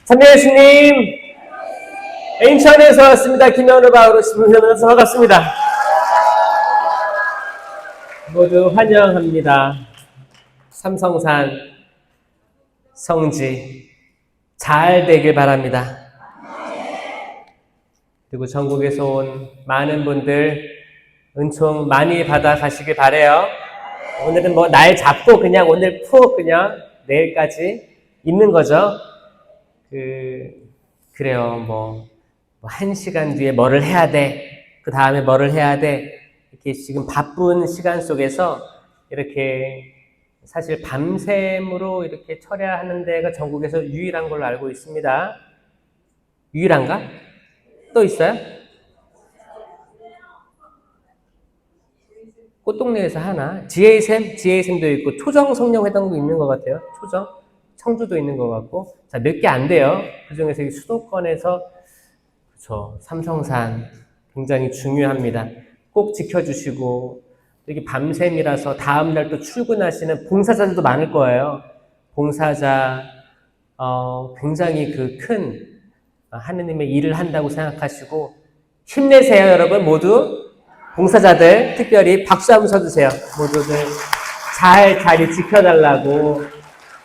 참여 예수님, 인천에서 왔습니다. 김현우 바우로 신부님께서 반갑습니다. 모두 환영합니다. 삼성산 성지 잘 되길 바랍니다. 그리고 전국에서 온 많은 분들 은총 많이 받아 가시길 바래요. 오늘은 뭐 날 잡고 그냥 오늘 푹 그냥 내일까지 있는 거죠. 그래요. 뭐 1시간 뒤에 뭐를 해야 돼. 그 다음에 뭐를 해야 돼. 이렇게 지금 바쁜 시간 속에서 이렇게 사실 밤샘으로 이렇게 철야하는 데가 전국에서 유일한 걸로 알고 있습니다. 유일한가? 또 있어요? 꽃동네에서 하나? 지혜샘도 있고 초정성령회당도 있는 것 같아요. 초정? 청주도 있는 것 같고. 자, 몇 개 안 돼요. 그 중에서 이 수도권에서 그렇죠. 삼성산 굉장히 중요합니다. 꼭 지켜주시고, 이게 밤샘이라서 다음날 또 출근하시는 봉사자들도 많을 거예요. 봉사자, 굉장히 큰 하느님의 일을 한다고 생각하시고, 힘내세요, 여러분. 모두. 봉사자들, 특별히 박수 한번 쳐주세요. 모두들 자리 지켜달라고.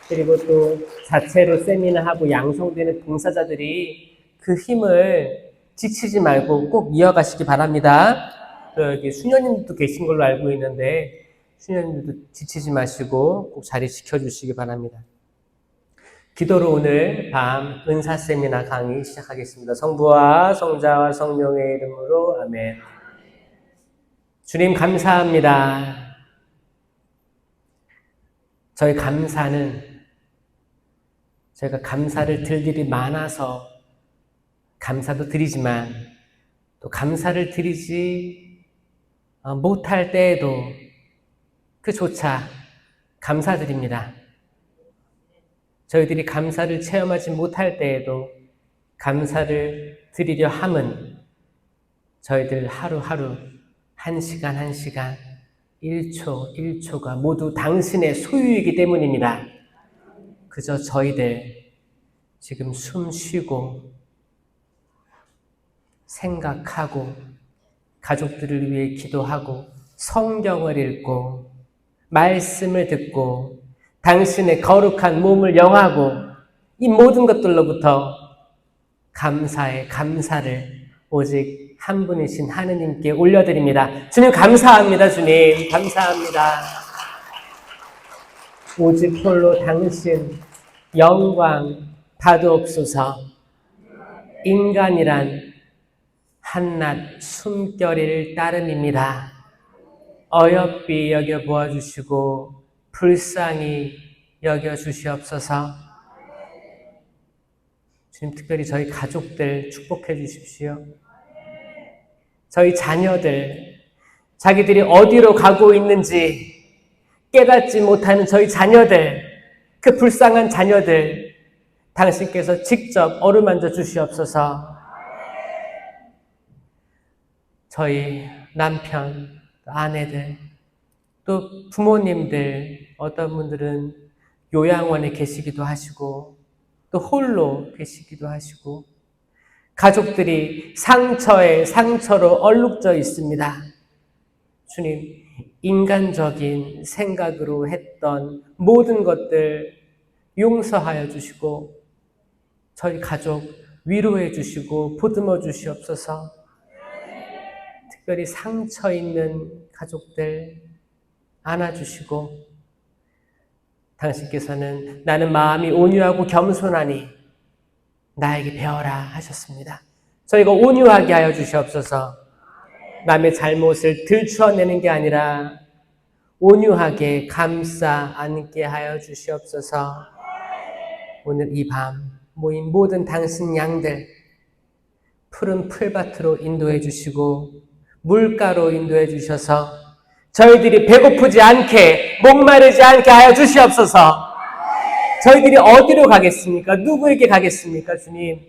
그리고 또 자체로 세미나하고 양성되는 봉사자들이 그 힘을 지치지 말고 꼭 이어가시기 바랍니다. 여기 수녀님도 계신 걸로 알고 있는데 수녀님들도 지치지 마시고 꼭 자리 지켜주시기 바랍니다. 기도로 오늘 밤 은사 세미나 강의 시작하겠습니다. 성부와 성자와 성령의 이름으로 아멘. 주님 감사합니다. 저희 감사는 저희가 감사를 드릴 일이 많아서 감사도 드리지만 또 감사를 드리지 못할 때에도 그조차 감사드립니다. 저희들이 감사를 체험하지 못할 때에도 감사를 드리려 함은 저희들 하루하루 1시간 1시간 1초 1초가 모두 당신의 소유이기 때문입니다. 그저 저희들 지금 숨 쉬고 생각하고 가족들을 위해 기도하고 성경을 읽고 말씀을 듣고 당신의 거룩한 몸을 영하고 이 모든 것들로부터 감사를 오직 한 분이신 하느님께 올려드립니다. 주님 감사합니다. 주님 감사합니다. 오직 홀로 당신 영광 받으옵소서. 인간이란 한낱 숨결일 따름입니다. 어여삐 여겨 보아주시고 불쌍히 여겨 주시옵소서. 주님 특별히 저희 가족들 축복해 주십시오. 저희 자녀들 자기들이 어디로 가고 있는지 깨닫지 못하는 저희 자녀들, 그 불쌍한 자녀들 당신께서 직접 어루만져 주시옵소서. 저희 남편, 아내들, 또 부모님들, 어떤 분들은 요양원에 계시기도 하시고 또 홀로 계시기도 하시고 가족들이 상처에 상처로 얼룩져 있습니다. 주님, 인간적인 생각으로 했던 모든 것들 용서하여 주시고 저희 가족 위로해 주시고 보듬어 주시옵소서. 특별히 상처 있는 가족들 안아주시고 당신께서는 나는 마음이 온유하고 겸손하니 나에게 배워라 하셨습니다. 저희가 온유하게 하여 주시옵소서. 남의 잘못을 들추어내는 게 아니라 온유하게 감싸 안게 하여 주시옵소서. 오늘 이 밤 모인 모든 당신 양들 푸른 풀밭으로 인도해 주시고 물가로 인도해 주셔서 저희들이 배고프지 않게 목마르지 않게 하여 주시옵소서. 저희들이 어디로 가겠습니까? 누구에게 가겠습니까? 주님,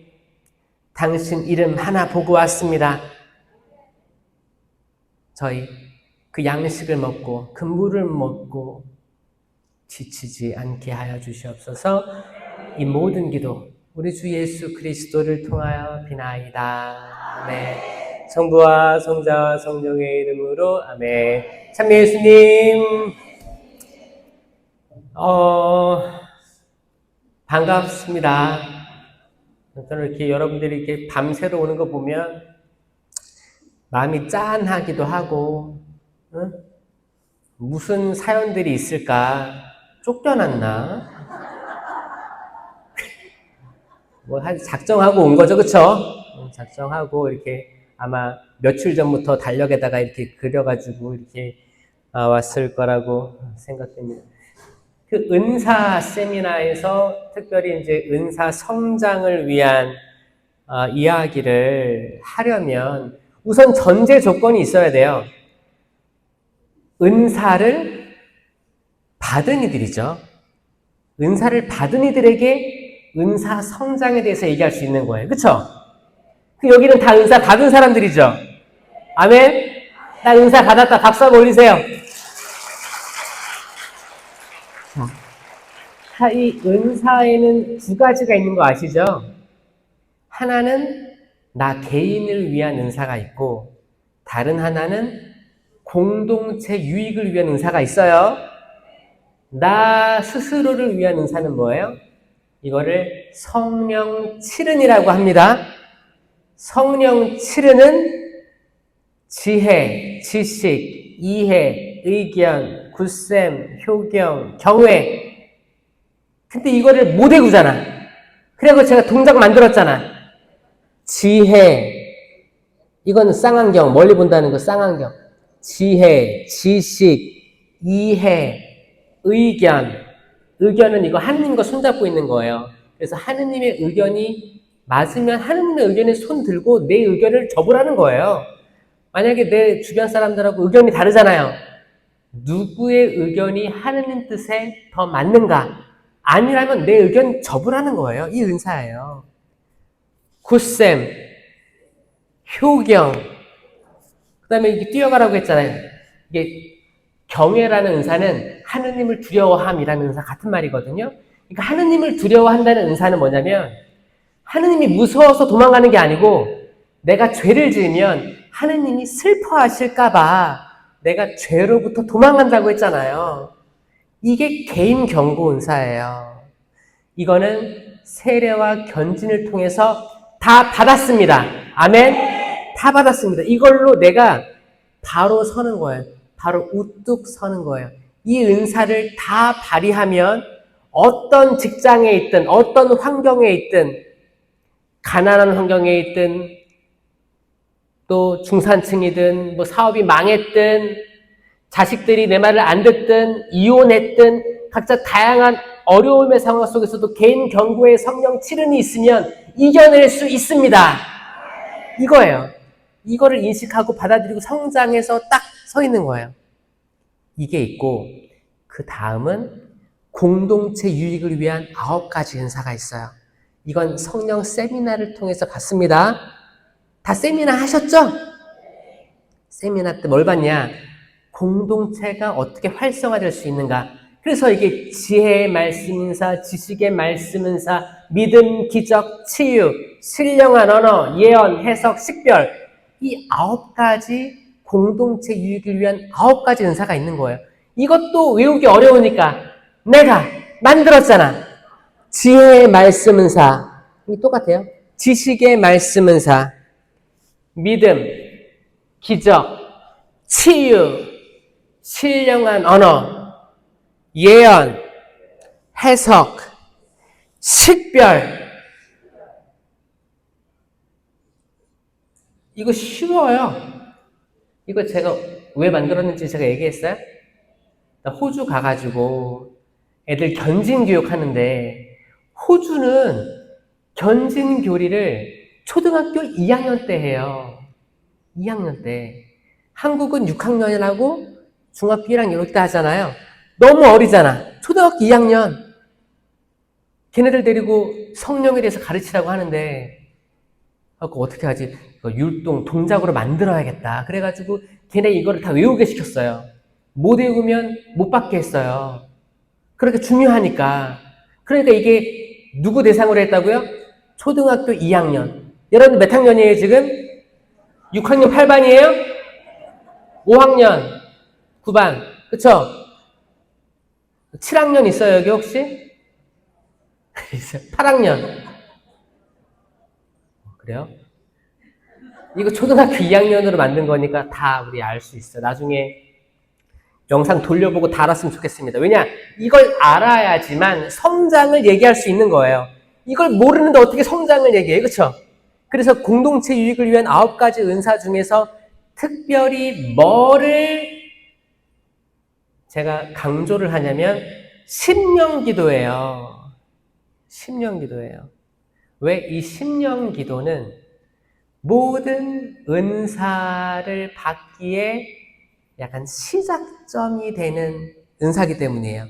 당신 이름 하나 보고 왔습니다. 저희 그 양식을 먹고 그 물을 먹고 지치지 않게 하여 주시옵소서. 이 모든 기도 우리 주 예수 그리스도를 통하여 비나이다. 아멘. 성부와 성자와 성령의 이름으로 아멘. 참여 예수님, 반갑습니다. 저는 이렇게 여러분들이 이렇게 밤새로 오는 거 보면 마음이 짠하기도 하고, 응? 무슨 사연들이 있을까? 쫓겨났나? 뭐 작정하고 온 거죠, 그쵸? 작정하고 이렇게 아마 며칠 전부터 달력에다가 이렇게 그려가지고 이렇게 왔을 거라고 생각됩니다. 그 은사 세미나에서 특별히 이제 은사 성장을 위한 이야기를 하려면 우선 전제 조건이 있어야 돼요. 은사를 받은 이들이죠. 은사를 받은 이들에게 은사 성장에 대해서 얘기할 수 있는 거예요. 그쵸? 여기는 다 은사 받은 사람들이죠. 아멘? 나 은사 받았다. 박수 한번 올리세요. 이 은사에는 두 가지가 있는 거 아시죠? 하나는 나 개인을 위한 은사가 있고, 다른 하나는 공동체 유익을 위한 은사가 있어요. 나 스스로를 위한 은사는 뭐예요? 이거를 성령 칠은이라고 합니다. 성령 칠은은 지혜, 지식, 이해, 의견, 굳셈, 효경, 경외. 근데 이거를 못 외우잖아. 그래서 제가 동작 만들었잖아. 지혜, 이건 쌍안경, 멀리 본다는 거 쌍안경. 지혜, 지식, 이해, 의견. 의견은 이거 하느님과 손잡고 있는 거예요. 그래서 하느님의 의견이 맞으면 하느님의 의견에 손 들고 내 의견을 접으라는 거예요. 만약에 내 주변 사람들하고 의견이 다르잖아요. 누구의 의견이 하느님 뜻에 더 맞는가? 아니라면 내 의견 접으라는 거예요. 이 은사예요. 굳셈, 효경, 그 다음에 이게 뛰어가라고 했잖아요. 이게 경외라는 은사는 하느님을 두려워함이라는 은사 같은 말이거든요. 그러니까 하느님을 두려워한다는 은사는 뭐냐면 하느님이 무서워서 도망가는 게 아니고 내가 죄를 지으면 하느님이 슬퍼하실까봐 내가 죄로부터 도망간다고 했잖아요. 이게 개인 경고 은사예요. 이거는 세례와 견진을 통해서 다 받았습니다. 아멘? 다 받았습니다. 이걸로 내가 바로 서는 거예요. 바로 우뚝 서는 거예요. 이 은사를 다 발휘하면 어떤 직장에 있든 어떤 환경에 있든 가난한 환경에 있든 또 중산층이든 뭐 사업이 망했든 자식들이 내 말을 안 듣든 이혼했든 각자 다양한 어려움의 상황 속에서도 개인 경고의 성령 칠은이 있으면 이겨낼 수 있습니다. 이거예요. 이거를 인식하고 받아들이고 성장해서 딱 서 있는 거예요. 이게 있고 그 다음은 공동체 유익을 위한 9가지 은사가 있어요. 이건 성령 세미나를 통해서 봤습니다. 다 세미나 하셨죠? 세미나 때 뭘 봤냐? 공동체가 어떻게 활성화될 수 있는가? 그래서 이게 지혜의 말씀 은사, 지식의 말씀 은사, 믿음, 기적, 치유, 신령한 언어, 예언, 해석, 식별, 이 9가지 공동체 유익을 위한 9가지 은사가 있는 거예요. 이것도 외우기 어려우니까 내가 만들었잖아. 지혜의 말씀 은사, 이 똑같아요. 지식의 말씀 은사, 믿음, 기적, 치유, 신령한 언어, 예언, 해석, 식별. 이거 쉬워요. 이거 제가 왜 만들었는지 제가 얘기했어요? 호주 가가지고 애들 견진교육 하는데 호주는 견진교리를 초등학교 2학년 때 해요. 2학년 때. 한국은 6학년이라고 중학교 1학년 이렇게 하잖아요. 너무 어리잖아. 초등학교 2학년. 걔네들 데리고 성령에 대해서 가르치라고 하는데 그거 어떻게 하지? 율동, 동작으로 만들어야겠다. 그래가지고 걔네 이거를 다 외우게 시켰어요. 못 외우면 못 받게 했어요. 그렇게 중요하니까. 그러니까 이게 누구 대상으로 했다고요? 초등학교 2학년. 여러분 몇 학년이에요 지금? 6학년 8반이에요? 5학년 9반. 그쵸? 7학년 있어요 여기 혹시? 있어요. 8학년. 그래요? 이거 초등학교 2학년으로 만든 거니까 다 우리 알 수 있어요. 나중에 영상 돌려보고 다 알았으면 좋겠습니다. 왜냐? 이걸 알아야지만 성장을 얘기할 수 있는 거예요. 이걸 모르는데 어떻게 성장을 얘기해요? 그렇죠? 그래서 공동체 유익을 위한 9가지 은사 중에서 특별히 뭐를 제가 강조를 하냐면 심령기도예요. 심령기도예요. 왜 이 심령기도는 모든 은사를 받기에 약간 시작점이 되는 은사기 때문이에요.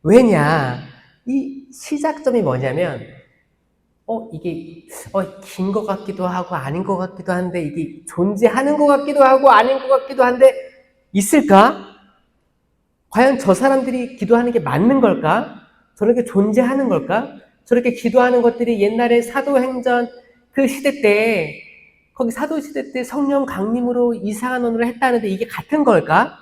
왜냐? 이 시작점이 뭐냐면 이게 긴 것 같기도 하고 아닌 것 같기도 한데 이게 존재하는 것 같기도 하고 아닌 것 같기도 한데 있을까? 과연 저 사람들이 기도하는 게 맞는 걸까? 저렇게 존재하는 걸까? 저렇게 기도하는 것들이 옛날에 사도행전 그 시대 때 거기 사도시대 때 성령 강림으로 이상한 언어를 했다는데 이게 같은 걸까?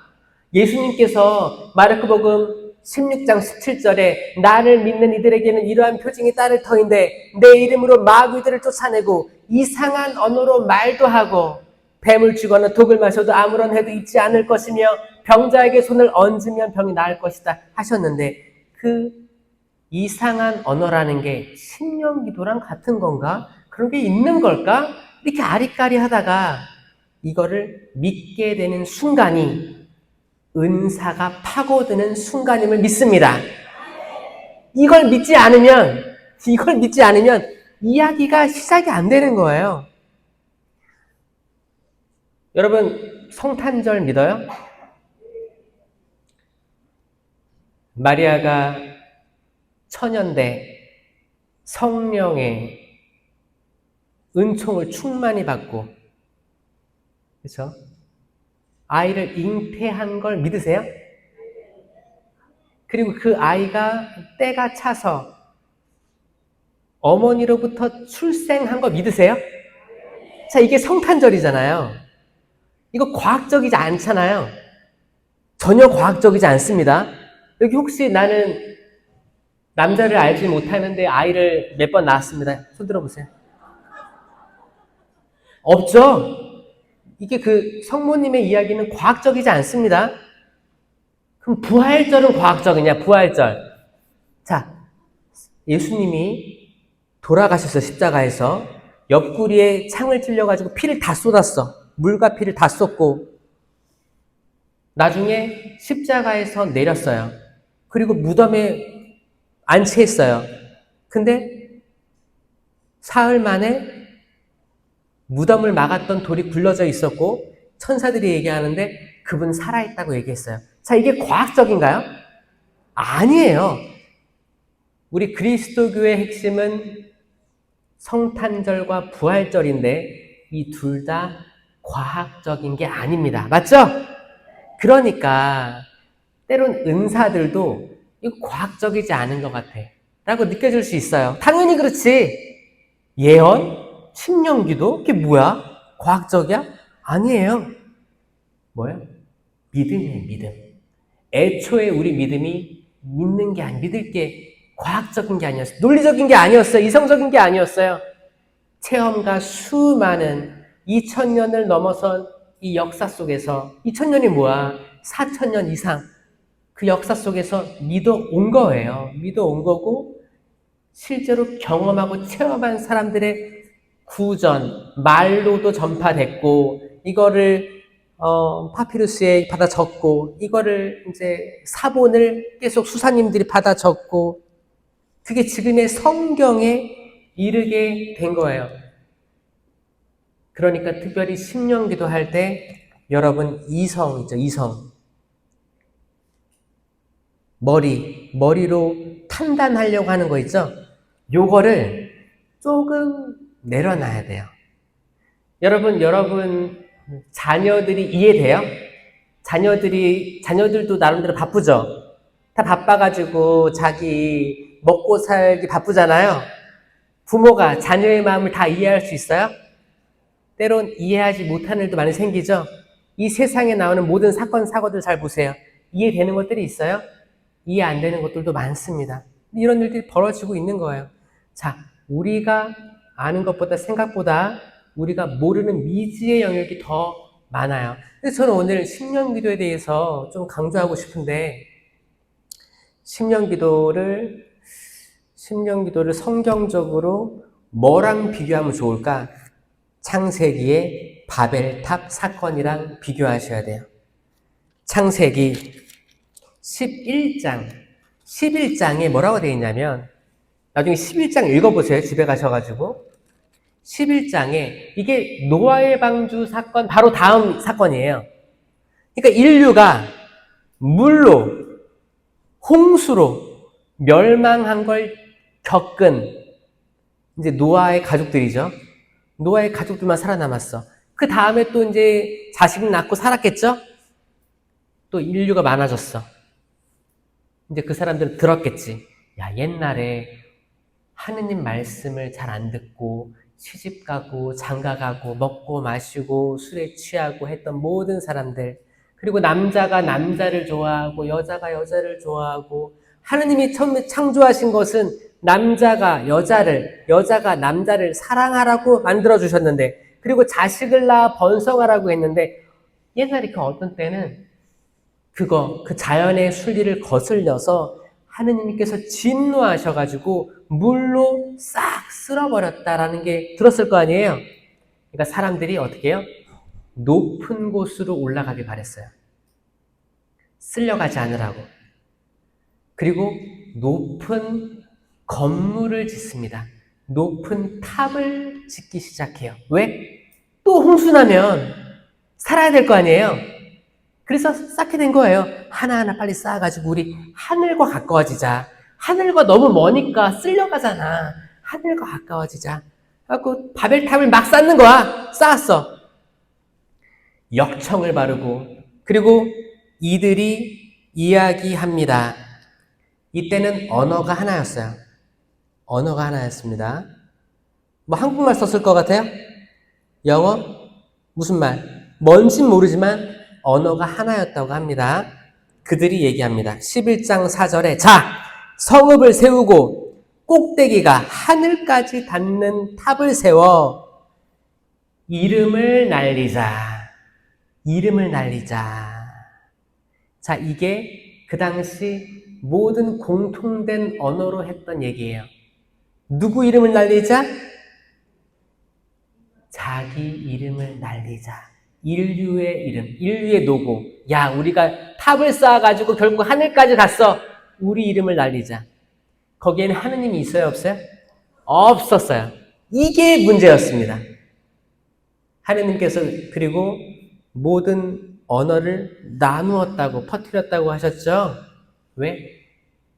예수님께서 마르코복음 16장 17절에 나를 믿는 이들에게는 이러한 표징이 따를 터인데 내 이름으로 마귀들을 쫓아내고 이상한 언어로 말도 하고 뱀을 쥐거나 독을 마셔도 아무런 해도 있지 않을 것이며 병자에게 손을 얹으면 병이 나을 것이다 하셨는데 그 이상한 언어라는 게 심령기도랑 같은 건가? 그런 게 있는 걸까? 이렇게 아리까리 하다가 이거를 믿게 되는 순간이 은사가 파고드는 순간임을 믿습니다. 이걸 믿지 않으면 이야기가 시작이 안 되는 거예요. 여러분 성탄절 믿어요? 마리아가 천연대 성령의 은총을 충만히 받고 그렇죠? 아이를 잉태한 걸 믿으세요? 그리고 그 아이가 때가 차서 어머니로부터 출생한 거 믿으세요? 자, 이게 성탄절이잖아요. 이거 과학적이지 않잖아요. 전혀 과학적이지 않습니다. 여기 혹시 나는 남자를 알지 못하는데 아이를 몇 번 낳았습니다. 손 들어보세요. 없죠? 이게 그 성모님의 이야기는 과학적이지 않습니다. 그럼 부활절은 과학적이냐? 부활절. 자, 예수님이 돌아가셨어 십자가에서 옆구리에 창을 찔려가지고 피를 다 쏟았어. 물과 피를 다 쏟고 나중에 십자가에서 내렸어요. 그리고 무덤에 안치했어요. 근데 사흘 만에 무덤을 막았던 돌이 굴러져 있었고 천사들이 얘기하는데 그분 살아있다고 얘기했어요. 자, 이게 과학적인가요? 아니에요. 우리 그리스도교의 핵심은 성탄절과 부활절인데 이 둘 다 과학적인 게 아닙니다. 맞죠? 그러니까 때론 은사들도 이거 과학적이지 않은 것 같아 라고 느껴질 수 있어요. 당연히 그렇지. 예언? 심령기도? 그게 뭐야? 과학적이야? 아니에요. 뭐야? 믿음이에요, 믿음. 애초에 우리 믿음이 믿는 게 믿을 게 과학적인 게 아니었어요. 논리적인 게 아니었어요. 이성적인 게 아니었어요. 체험과 수많은 2000년을 넘어선 이 역사 속에서 2000년이 뭐야? 4000년 이상 그 역사 속에서 믿어온 거예요. 믿어온 거고 실제로 경험하고 체험한 사람들의 구전, 말로도 전파됐고 이거를 파피루스에 받아 적고 이거를 이제 사본을 계속 수사님들이 받아 적고 그게 지금의 성경에 이르게 된 거예요. 그러니까 특별히 심령기도 할 때 여러분 이성이죠, 이성. 머리로 판단하려고 하는 거 있죠? 요거를 조금 내려놔야 돼요. 여러분 자녀들이 이해돼요? 자녀들도 나름대로 바쁘죠? 다 바빠가지고 자기 먹고 살기 바쁘잖아요? 부모가 자녀의 마음을 다 이해할 수 있어요? 때론 이해하지 못하는 일도 많이 생기죠? 이 세상에 나오는 모든 사건, 사고들 잘 보세요. 이해되는 것들이 있어요? 이해 안 되는 것들도 많습니다. 이런 일들이 벌어지고 있는 거예요. 자, 우리가 아는 것보다 생각보다 우리가 모르는 미지의 영역이 더 많아요. 그래서 저는 오늘 심령기도에 대해서 좀 강조하고 싶은데, 심령기도를 성경적으로 뭐랑 비교하면 좋을까? 창세기의 바벨탑 사건이랑 비교하셔야 돼요. 창세기 11장에 뭐라고 되어 있냐면, 나중에 11장 읽어보세요. 집에 가셔가지고. 11장에 이게 노아의 방주 사건 바로 다음 사건이에요. 그러니까 인류가 물로, 홍수로 멸망한 걸 겪은 이제 노아의 가족들이죠. 노아의 가족들만 살아남았어. 그 다음에 또 이제 자식 낳고 살았겠죠? 또 인류가 많아졌어. 이제 그 사람들은 들었겠지. 야, 옛날에 하느님 말씀을 잘 안 듣고 시집가고 장가가고 먹고 마시고 술에 취하고 했던 모든 사람들, 그리고 남자가 남자를 좋아하고 여자가 여자를 좋아하고, 하느님이 처음에 창조하신 것은 남자가 여자가 남자를 사랑하라고 만들어주셨는데, 그리고 자식을 낳아 번성하라고 했는데, 옛날에 그 어떤 때는 그 자연의 순리를 거슬려서 하느님께서 진노하셔가지고 물로 싹 쓸어버렸다라는 게 들었을 거 아니에요? 그러니까 사람들이 어떻게 해요? 높은 곳으로 올라가길 바랬어요. 쓸려가지 않으라고. 그리고 높은 건물을 짓습니다. 높은 탑을 짓기 시작해요. 왜? 또 홍수나면 살아야 될 거 아니에요? 그래서 쌓게 된 거예요. 하나하나 빨리 쌓아가지고 우리 하늘과 가까워지자. 하늘과 너무 머니까 쓸려가잖아. 하늘과 가까워지자. 그래갖고 바벨탑을 막 쌓는 거야. 쌓았어. 역청을 바르고, 그리고 이들이 이야기합니다. 이때는 언어가 하나였어요. 언어가 하나였습니다. 뭐 한국말 썼을 것 같아요? 영어? 무슨 말? 뭔진 모르지만 언어가 하나였다고 합니다. 그들이 얘기합니다. 11장 4절에 자, 성읍을 세우고 꼭대기가 하늘까지 닿는 탑을 세워 이름을 날리자. 자, 이게 그 당시 모든 공통된 언어로 했던 얘기예요. 누구 이름을 날리자? 자기 이름을 날리자. 인류의 이름, 인류의 노고. 야, 우리가 탑을 쌓아가지고 결국 하늘까지 갔어. 우리 이름을 날리자. 거기에는 하느님이 있어요, 없어요? 없었어요. 이게 문제였습니다. 하느님께서 그리고 모든 언어를 나누었다고, 퍼뜨렸다고 하셨죠? 왜?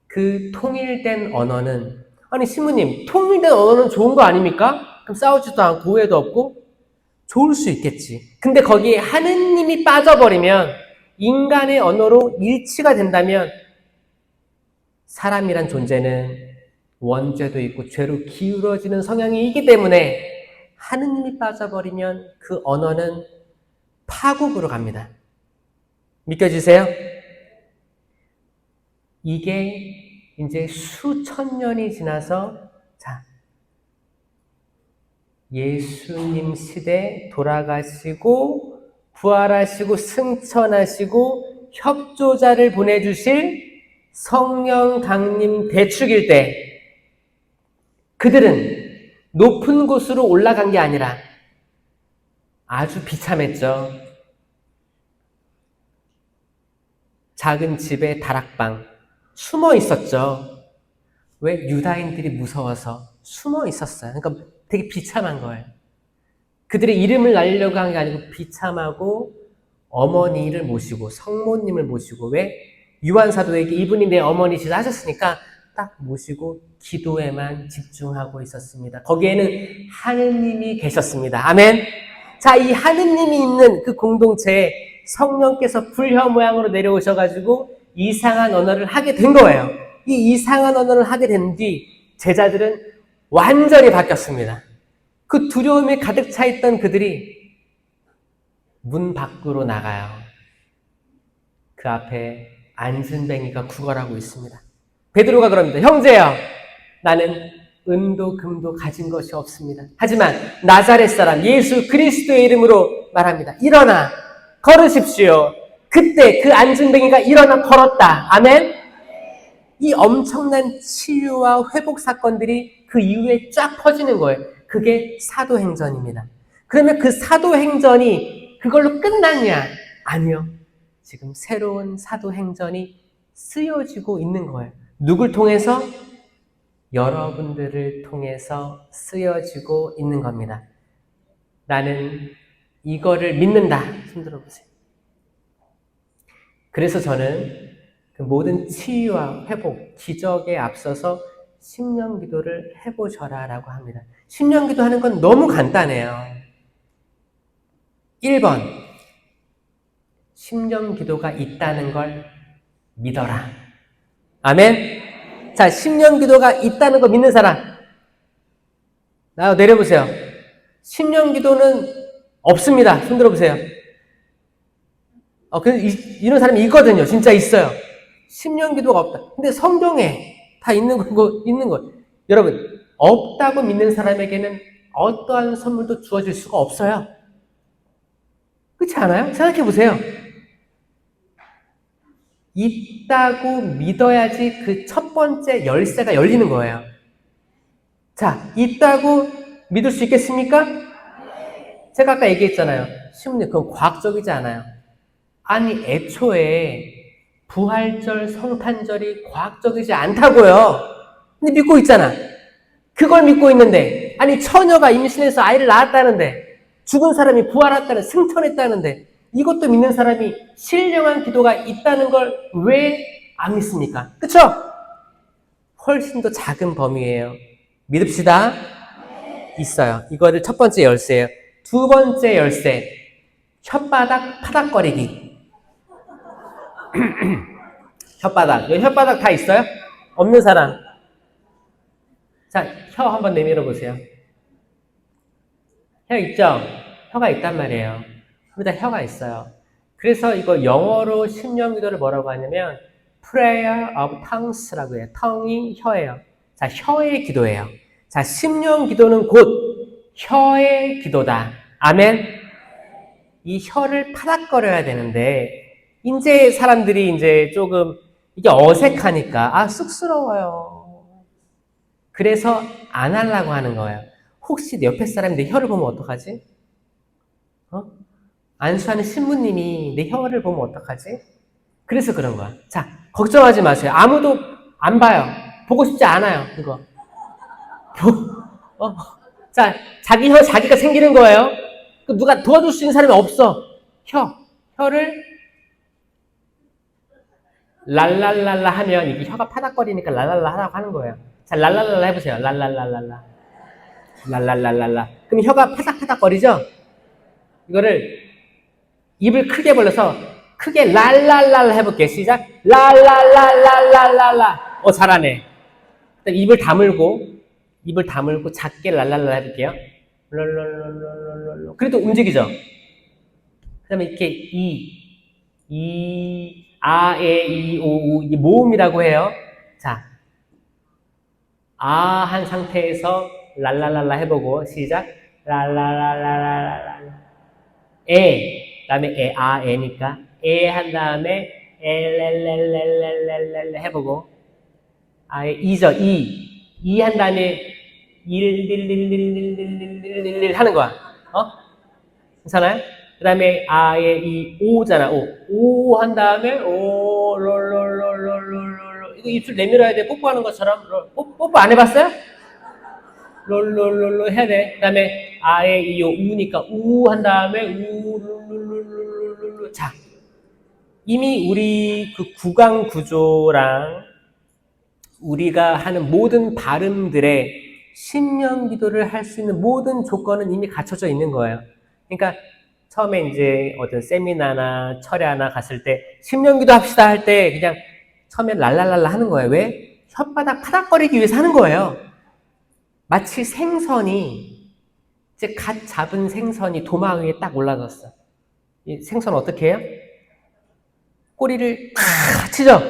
그 통일된 언어는, 아니 신부님, 통일된 언어는 좋은 거 아닙니까? 그럼 싸우지도 않고 오해도 없고 좋을 수 있겠지. 근데 거기에 하느님이 빠져버리면, 인간의 언어로 일치가 된다면, 사람이란 존재는 원죄도 있고 죄로 기울어지는 성향이 있기 때문에 하느님이 빠져버리면 그 언어는 파국으로 갑니다. 믿겨지세요? 이게 이제 수천 년이 지나서, 자, 예수님 시대 돌아가시고 부활하시고 승천하시고 협조자를 보내주실 성령 강림 대축일 때 그들은 높은 곳으로 올라간 게 아니라 아주 비참했죠. 작은 집에 다락방 숨어 있었죠. 왜? 유다인들이 무서워서 숨어 있었어요. 그러니까 되게 비참한 거예요. 그들의 이름을 날리려고 한 게 아니고 비참하고 어머니를 모시고 성모님을 모시고, 왜? 요한사도에게 이분이 내 어머니시다 하셨으니까 딱 모시고 기도에만 집중하고 있었습니다. 거기에는 하느님이 계셨습니다. 아멘. 자, 이 하느님이 있는 그 공동체에 성령께서 불혀 모양으로 내려오셔가지고 이상한 언어를 하게 된 거예요. 이 이상한 언어를 하게 된 뒤 제자들은 완전히 바뀌었습니다. 그 두려움이 가득 차 있던 그들이 문 밖으로 나가요. 그 앞에 안진뱅이가 구걸하고 있습니다. 베드로가 그럽니다. 형제여, 나는 은도 금도 가진 것이 없습니다. 하지만 나자렛 사람 예수 그리스도의 이름으로 말합니다. 일어나 걸으십시오. 그때 그 안진뱅이가 일어나 걸었다. 아멘. 이 엄청난 치유와 회복 사건들이 그 이후에 쫙 퍼지는 거예요. 그게 사도행전입니다. 그러면 그 사도행전이 그걸로 끝났냐? 아니요. 지금 새로운 사도행전이 쓰여지고 있는 거예요. 누굴 통해서? 여러분들을 통해서 쓰여지고 있는 겁니다. 나는 이거를 믿는다. 손들어 보세요. 그래서 저는 그 모든 치유와 회복, 기적에 앞서서 심령 기도를 해보셔라 라고 합니다. 심령 기도하는 건 너무 간단해요. 1번, 심령 기도가 있다는 걸 믿어라. 아멘? 자, 심령 기도가 있다는 거 믿는 사람. 내려보세요. 심령 기도는 없습니다. 손 들어보세요. 이런 사람이 있거든요. 진짜 있어요. 심령 기도가 없다. 근데 성경에 다 있는 거. 여러분, 없다고 믿는 사람에게는 어떠한 선물도 주어질 수가 없어요. 그렇지 않아요? 생각해 보세요. 있다고 믿어야지 그 첫 번째 열쇠가 열리는 거예요. 자, 있다고 믿을 수 있겠습니까? 제가 아까 얘기했잖아요. 신부님, 그건 과학적이지 않아요. 아니, 애초에 부활절, 성탄절이 과학적이지 않다고요. 근데 믿고 있잖아. 그걸 믿고 있는데, 아니, 처녀가 임신해서 아이를 낳았다는데, 죽은 사람이 부활했다는, 승천했다는데, 이것도 믿는 사람이 신령한 기도가 있다는 걸 왜 안 믿습니까? 그쵸? 훨씬 더 작은 범위예요. 믿읍시다. 있어요. 이거를 첫 번째 열쇠예요. 두 번째 열쇠, 혓바닥 파닥거리기. 혓바닥. 여기 혓바닥 다 있어요? 없는 사람. 자, 혀 한번 내밀어 보세요. 혀 있죠? 혀가 있단 말이에요. 여기다 혀가 있어요. 그래서 이거 영어로 심령 기도를 뭐라고 하냐면 prayer of tongues라고 해요. tongue이 혀예요. 자, 혀의 기도예요. 자, 심령 기도는 곧 혀의 기도다. 아멘. 이 혀를 파닥거려야 되는데 이제 사람들이 이제 조금 이게 어색하니까 쑥스러워요. 그래서 안 하려고 하는 거예요. 혹시 내 옆에 사람이 내 혀를 보면 어떡하지? 안수하는 신부님이 내 혀를 보면 어떡하지? 그래서 그런 거야. 자, 걱정하지 마세요. 아무도 안 봐요. 보고 싶지 않아요. 그거. 자, 자기 혀 자기가 생기는 거예요. 누가 도와줄 수 있는 사람이 없어. 혀를 랄랄랄라 하면 이게 혀가 파닥거리니까 랄랄라 하라고 하는 거예요. 자, 랄랄랄라 해보세요. 랄랄랄랄라. 랄랄랄랄라. 그럼 혀가 파닥파닥거리죠? 이거를 입을 크게 벌려서 크게 랄랄랄라 해볼게요. 시작. 랄랄랄랄랄랄라. 잘하네. 입을 다물고 작게 랄랄라 해볼게요. 랄랄랄랄랄랄. 그래도 움직이죠? 그 다음에 이렇게 에, 이, 오, 우, 이 모음이라고 해요. 자, 한 상태에서 랄랄랄라 해보고 시작. 랄랄랄랄랄랄. 에, 그 다음에 에니까 에 한 다음에 엘렐렐렐렐렐렐 해보고 이죠. 이 한 다음에 일릴릴릴릴릴릴 하는 거야. 괜찮아요? 그 다음에 이 오잖아. 오 한 다음에 롤롤롤롤롤롤. 이거 입술 내밀어야 돼. 뽀뽀하는 것처럼. 뽀뽀 안 해봤어요? 롤롤롤롤 해야 돼. 그 다음에 이 우니까 우 한 다음에 룰룰룰룰룰룰. 자, 이미 우리 그 구강 구조랑 우리가 하는 모든 발음들의 심령 기도를 할 수 있는 모든 조건은 이미 갖춰져 있는 거예요. 그러니까 처음에 이제 어떤 세미나나 철야나 갔을 때 심령 기도 합시다 할 때 그냥 처음에 랄랄랄라 하는 거예요. 왜? 혓바닥 파닥거리기 위해서 하는 거예요. 마치 생선이, 이제 갓 잡은 생선이 도마 위에 딱 올라섰어. 이 생선 어떻게 해요? 꼬리를 탁 치죠?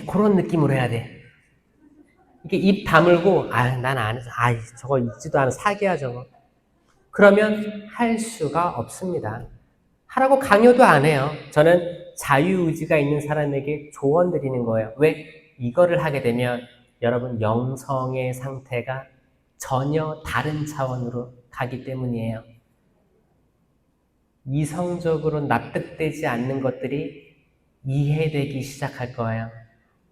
그런 느낌으로 해야 돼. 이게 입 다물고, 난 안 해서, 저거 있지도 않은 사기야, 저거. 그러면 할 수가 없습니다. 하라고 강요도 안 해요. 저는 자유의지가 있는 사람에게 조언 드리는 거예요. 왜? 이거를 하게 되면 여러분 영성의 상태가 전혀 다른 차원으로 가기 때문이에요. 이성적으로 납득되지 않는 것들이 이해되기 시작할 거예요.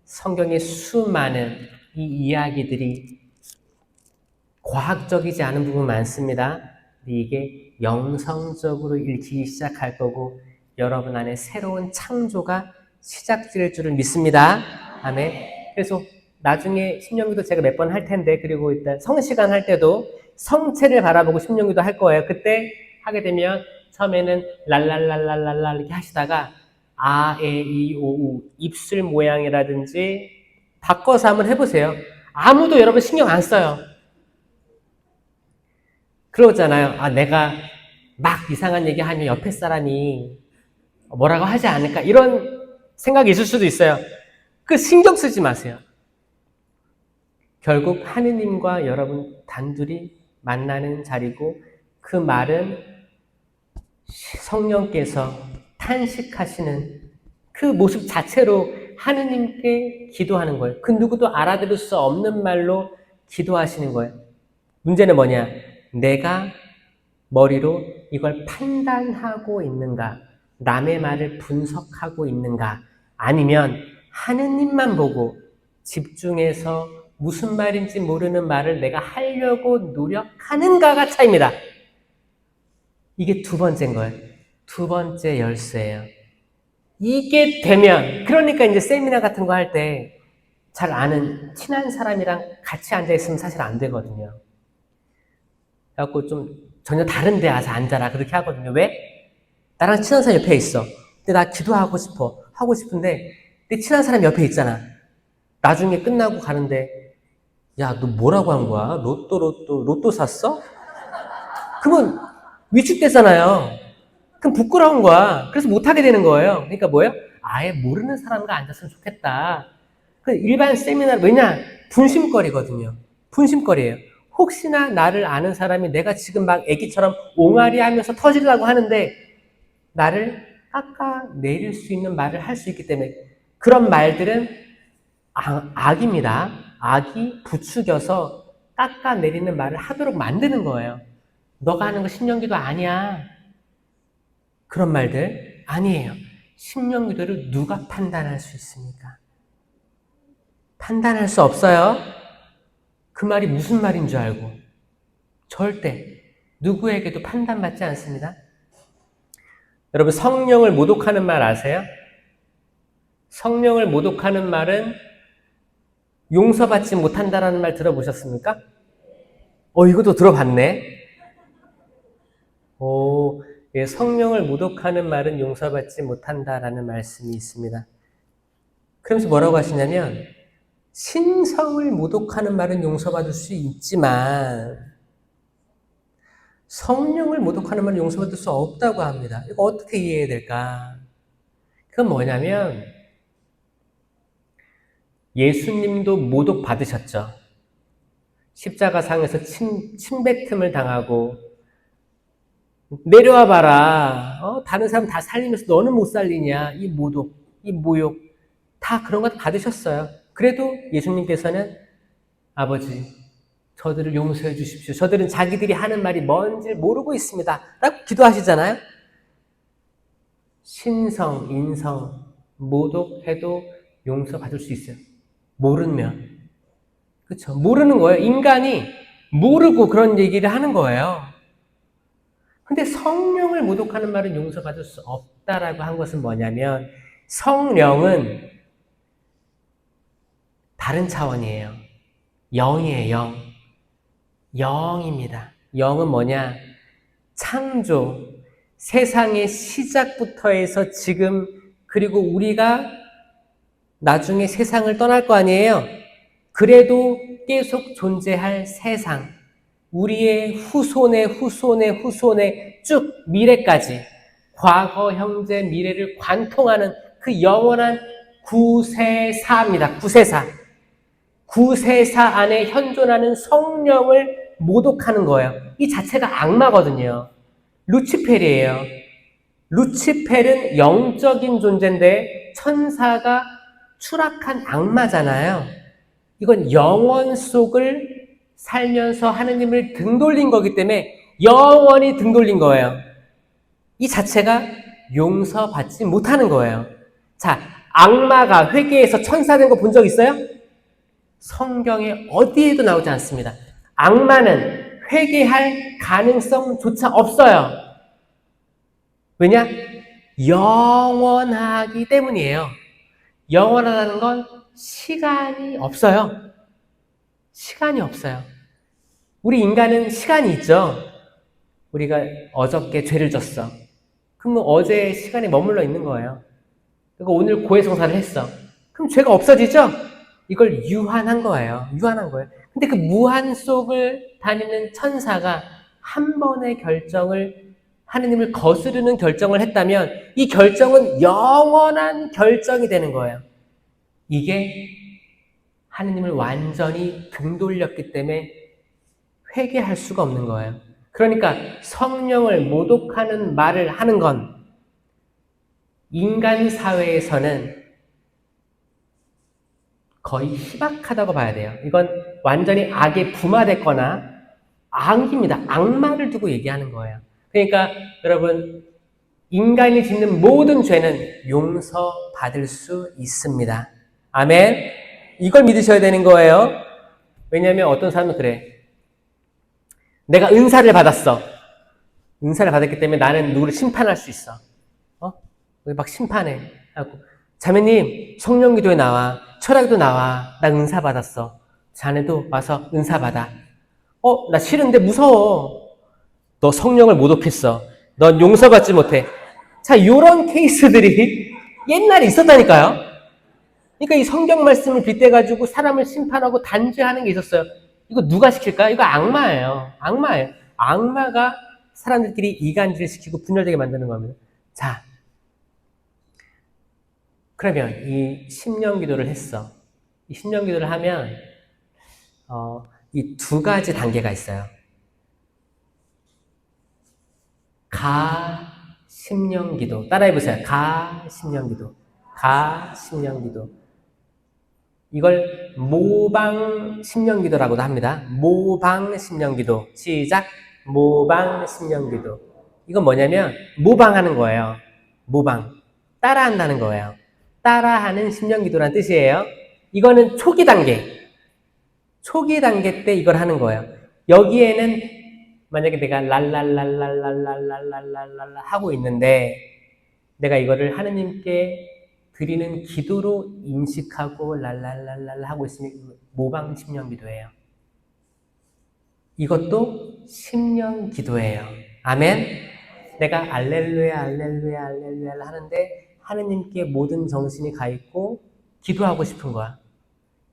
성경의 수많은 이 이야기들이 과학적이지 않은 부분 많습니다. 이게 영성적으로 읽히기 시작할 거고 여러분 안에 새로운 창조가 시작될 줄을 믿습니다. 아멘. 그래서 나중에 신명기도 제가 몇 번 할 텐데, 그리고 일단 성시간 할 때도 성체를 바라보고 신명기도 할 거예요. 그때 하게 되면 처음에는 랄랄랄랄랄라 이렇게 하시다가 아, 에, 이, 오, 우 입술 모양이라든지 바꿔서 한번 해보세요. 아무도 여러분 신경 안 써요. 그러잖아요. 내가 막 이상한 얘기 하면 옆에 사람이 뭐라고 하지 않을까 이런 생각이 있을 수도 있어요. 그 신경 쓰지 마세요. 결국 하느님과 여러분 단둘이 만나는 자리고 그 말은 성령께서 탄식하시는 그 모습 자체로 하느님께 기도하는 거예요. 그 누구도 알아들을 수 없는 말로 기도하시는 거예요. 문제는 뭐냐? 내가 머리로 이걸 판단하고 있는가? 남의 말을 분석하고 있는가? 아니면 하느님만 보고 집중해서 무슨 말인지 모르는 말을 내가 하려고 노력하는가가 차이입니다. 이게 두 번째인 거예요. 두 번째 열쇠예요. 이게 되면, 그러니까 이제 세미나 같은 거 할 때 잘 아는 친한 사람이랑 같이 앉아있으면 사실 안 되거든요. 그래갖고 좀 전혀 다른 데 와서 앉아라 그렇게 하거든요. 왜? 나랑 친한 사람 옆에 있어. 근데 나 기도하고 싶어. 하고 싶은데 내 친한 사람 옆에 있잖아. 나중에 끝나고 가는데 야, 너 뭐라고 한 거야? 로또 샀어? 그러면 위축되잖아요. 그럼 부끄러운 거야. 그래서 못하게 되는 거예요. 그러니까 뭐예요? 아예 모르는 사람과 앉았으면 좋겠다. 그 일반 세미나, 왜냐? 분심거리거든요. 분심거리예요. 혹시나 나를 아는 사람이 내가 지금 막 애기처럼 옹알이 하면서 터지려고 하는데 나를 깎아내릴 수 있는 말을 할 수 있기 때문에 그런 말들은 악입니다. 악이 부추겨서 깎아내리는 말을 하도록 만드는 거예요. 너가 하는 거 신령기도 아니야. 그런 말들 아니에요. 신령기도를 누가 판단할 수 있습니까? 판단할 수 없어요. 그 말이 무슨 말인 줄 알고. 절대 누구에게도 판단받지 않습니다. 여러분 성령을 모독하는 말 아세요? 성령을 모독하는 말은 용서받지 못한다라는 말 들어보셨습니까? 이것도 들어봤네. 예, 성령을 모독하는 말은 용서받지 못한다라는 말씀이 있습니다. 그러면서 뭐라고 하시냐면 신성을 모독하는 말은 용서받을 수 있지만 성령을 모독하는 말은 용서받을 수 없다고 합니다. 이거 어떻게 이해해야 될까? 그건 뭐냐면 예수님도 모독 받으셨죠. 십자가상에서 침뱉음을 당하고 내려와 봐라. 다른 사람 다 살리면서 너는 못 살리냐. 이 모독, 이 모욕 다 그런 거 받으셨어요. 그래도 예수님께서는 아버지 저들을 용서해 주십시오. 저들은 자기들이 하는 말이 뭔지 모르고 있습니다. 라고 기도하시잖아요. 신성, 인성, 모독해도 용서받을 수 있어요. 모르면. 그렇죠. 모르는 거예요. 인간이 모르고 그런 얘기를 하는 거예요. 근데 성령을 모독하는 말은 용서받을 수 없다라고 한 것은 뭐냐면 성령은 다른 차원이에요. 영이에요. 영. 영입니다. 영은 뭐냐? 창조. 세상의 시작부터 해서 지금 그리고 우리가 나중에 세상을 떠날 거 아니에요? 그래도 계속 존재할 세상, 우리의 후손의 후손의 후손의 쭉 미래까지 과거, 현재, 미래를 관통하는 그 영원한 구세사입니다. 구세사. 구세사 안에 현존하는 성령을 모독하는 거예요. 이 자체가 악마거든요. 루치펠이에요. 루치펠은 영적인 존재인데 천사가 추락한 악마잖아요. 이건 영원 속을 살면서 하느님을 등 돌린 거기 때문에 영원히 등 돌린 거예요. 이 자체가 용서받지 못하는 거예요. 자, 악마가 회개해서 천사 된 거 본 적 있어요? 성경에 어디에도 나오지 않습니다. 악마는 회개할 가능성조차 없어요. 왜냐? 영원하기 때문이에요. 영원하다는 건 시간이 없어요. 시간이 없어요. 우리 인간은 시간이 있죠. 우리가 어저께 죄를 졌어. 그럼 어제의 시간에 머물러 있는 거예요. 그리고 오늘 고해성사를 했어. 그럼 죄가 없어지죠? 이걸 유한한 거예요. 유한한 거예요. 근데 그 무한 속을 다니는 천사가 한 번의 결정을, 하느님을 거스르는 결정을 했다면 이 결정은 영원한 결정이 되는 거예요. 이게 하느님을 완전히 등 돌렸기 때문에 회개할 수가 없는 거예요. 그러니까 성령을 모독하는 말을 하는 건 인간 사회에서는 거의 희박하다고 봐야 돼요. 이건 완전히 악에 부마됐거나 악입니다. 악마를 두고 얘기하는 거예요. 그러니까 여러분, 인간이 짓는 모든 죄는 용서받을 수 있습니다. 아멘. 이걸 믿으셔야 되는 거예요. 왜냐하면 어떤 사람은 그래. 내가 은사를 받았어. 은사를 받았기 때문에 나는 누구를 심판할 수 있어. 막 심판해. 하고, 자매님, 성령기도에 나와. 철학도 나와. 나 은사 받았어. 자네도 와서 은사 받아. 나 싫은데 무서워. 너 성령을 모독했어. 넌 용서받지 못해. 자, 요런 케이스들이 옛날에 있었다니까요. 그러니까 이 성경 말씀을 빗대가지고 사람을 심판하고 단죄하는 게 있었어요. 이거 누가 시킬까요? 이거 악마예요. 악마예요. 악마가 사람들끼리 이간질 시키고 분열되게 만드는 겁니다. 자, 그러면 이 심령 기도를 했어. 이 심령 기도를 하면 이 두 가지 단계가 있어요. 가 심령 기도. 따라해보세요. 가 심령 기도. 가 심령 기도. 이걸 모방 심령 기도라고도 합니다. 모방 심령 기도. 시작. 모방 심령 기도. 이건 뭐냐면 모방하는 거예요. 모방. 따라한다는 거예요. 따라하는 심령 기도란 뜻이에요. 이거는 초기 단계. 초기 단계 때 이걸 하는 거예요. 여기에는 만약에 내가 랄랄랄랄랄랄랄랄랄랄 하고 있는데 내가 이거를 하느님께 드리는 기도로 인식하고 랄랄랄랄 하고 있으면 모방 심령 기도예요. 이것도 심령 기도예요. 아멘. 내가 알렐루야 알렐루야 알렐루야 하는데 하느님께 모든 정신이 가 있고 기도하고 싶은 거야.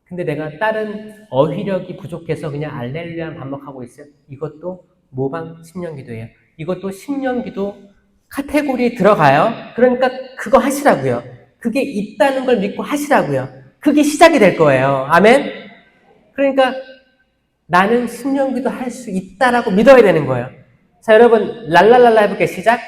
근데 내가 다른 어휘력이 부족해서 그냥 알렐루야 반복하고 있어요. 이것도 모방 심령 기도예요. 이것도 심령 기도 카테고리에 들어가요. 그러니까 그거 하시라고요. 그게 있다는 걸 믿고 하시라고요. 그게 시작이 될 거예요. 아멘? 그러니까 나는 심령 기도 할 수 있다라고 믿어야 되는 거예요. 자, 여러분 랄랄랄라 해볼게요. 시작.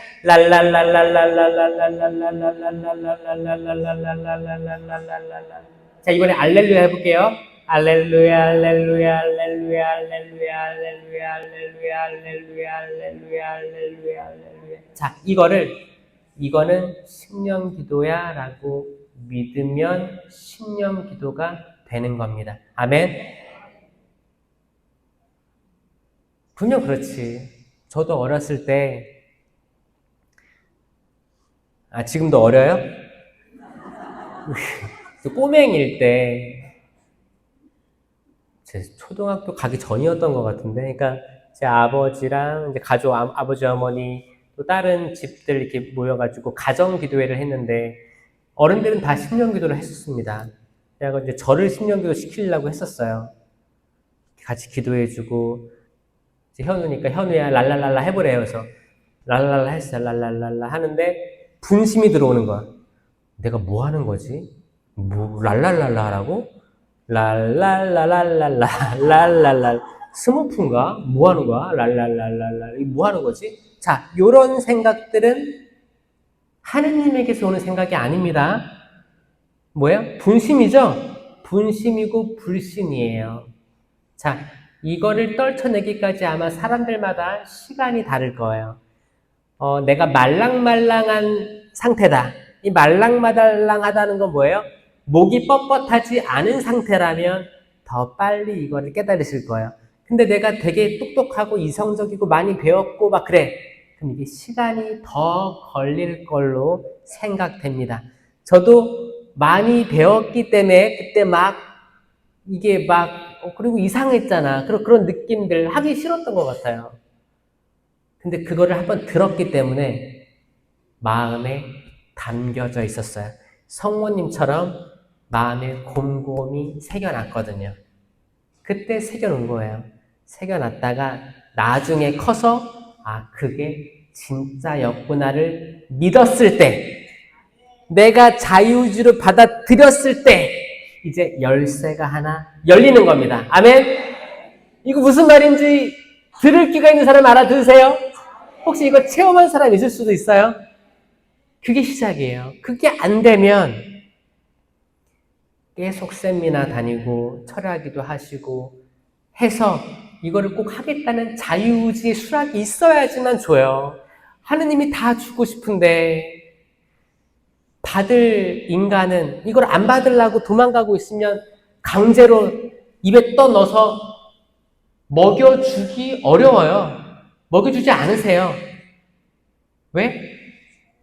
자, 이번에 알렐루야 해볼게요. 알렐루야 알렐루야 알렐루야 알렐루야 알렐루야 알렐루야 알렐루야 알렐루야 알렐루야 알렐루야. 자, 이거는 심령 기도야 라고 믿으면 심령 기도가 되는 겁니다. 아멘. 분명 그렇지. 저도 어렸을 때 지금도 어려요? 꼬맹일 때 제 초등학교 가기 전이었던 것 같은데, 그러니까 제 아버지랑 이제 가족, 아버지, 어머니, 또 다른 집들 이렇게 모여가지고 가정 기도회를 했는데, 어른들은 다 심령 기도를 했었습니다. 내가 이제 절을 신령기도 시키려고 했었어요. 같이 기도해주고, 이제 현우니까 현우야 랄랄랄라 해보래요. 그래서 랄랄랄라 했어요. 랄랄랄라 하는데 분심이 들어오는 거야. 내가 뭐 하는 거지? 뭐 랄랄랄라 하라고? 랄랄랄랄랄라 랄랄랄 스머프인가? 뭐 하는 거야? 랄랄랄랄라 이거 뭐 하는 거지? 자, 요런 생각들은 하느님에게서 오는 생각이 아닙니다. 뭐예요? 분심이죠? 분심이고 불신이에요. 자, 이거를 떨쳐내기까지 아마 사람들마다 시간이 다를 거예요. 내가 말랑말랑한 상태다. 이 말랑말랑하다는 건 뭐예요? 목이 뻣뻣하지 않은 상태라면 더 빨리 이거를 깨달으실 거예요. 근데 내가 되게 똑똑하고 이성적이고 많이 배웠고 막 그래. 그럼 이게 시간이 더 걸릴 걸로 생각됩니다. 저도 많이 배웠기 때문에 그때 막 이게 막 그리고 이상했잖아. 그런 느낌들 하기 싫었던 것 같아요. 근데 그거를 한번 들었기 때문에 마음에 담겨져 있었어요. 성모님처럼 마음에 곰곰이 새겨놨거든요. 그때 새겨놓은 거예요. 새겨놨다가 나중에 커서 그게 진짜였구나를 믿었을 때, 내가 자유주의로 받아들였을 때 이제 열쇠가 하나 열리는 겁니다. 아멘? 이거 무슨 말인지 들을 기가 있는 사람 알아들으세요? 혹시 이거 체험한 사람 있을 수도 있어요? 그게 시작이에요. 그게 안 되면 계속 세미나 다니고 철학기도 하시고 해서 이거를 꼭 하겠다는 자유의지의 수락이 있어야지만 줘요. 하느님이 다 주고 싶은데 받을 인간은 이걸 안 받으려고 도망가고 있으면 강제로 입에 떠넣어서 먹여주기 어려워요. 먹여주지 않으세요. 왜?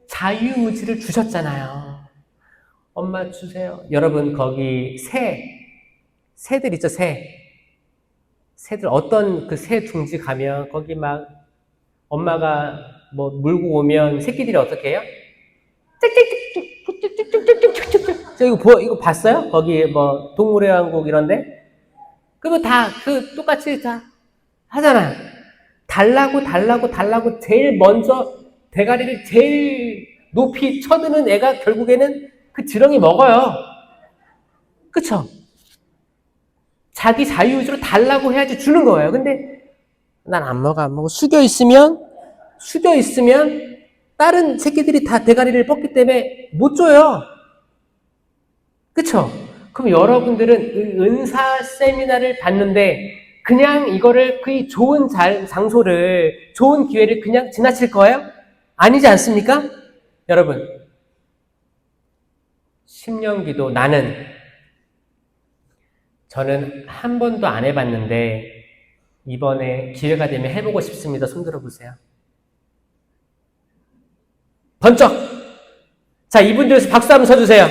자유의지를 주셨잖아요. 엄마 주세요. 여러분 거기 새들 있죠, 새들 어떤 그 새 둥지 가면 거기 막 엄마가 뭐 물고 오면 새끼들이 어떻게 해요? 저 이거 봤어요? 거기 뭐 동물의 왕국 이런데? 그거 다 똑같이 다 하잖아. 달라고 제일 먼저 대가리를 제일 높이 쳐드는 애가 결국에는 그 지렁이 먹어요. 그쵸? 자기 자유의지로 달라고 해야지 주는 거예요. 근데 난 안 먹어. 숙여 있으면 다른 새끼들이 다 대가리를 뻗기 때문에 못 줘요. 그쵸? 그럼 여러분들은 은사 세미나를 받는데 그냥 이거를 그 좋은 장소를 좋은 기회를 그냥 지나칠 거예요? 아니지 않습니까? 여러분, 심령기도 저는 한 번도 안 해봤는데 이번에 기회가 되면 해보고 싶습니다. 손 들어보세요. 번쩍! 자, 이분들에서 박수 한번 쳐주세요.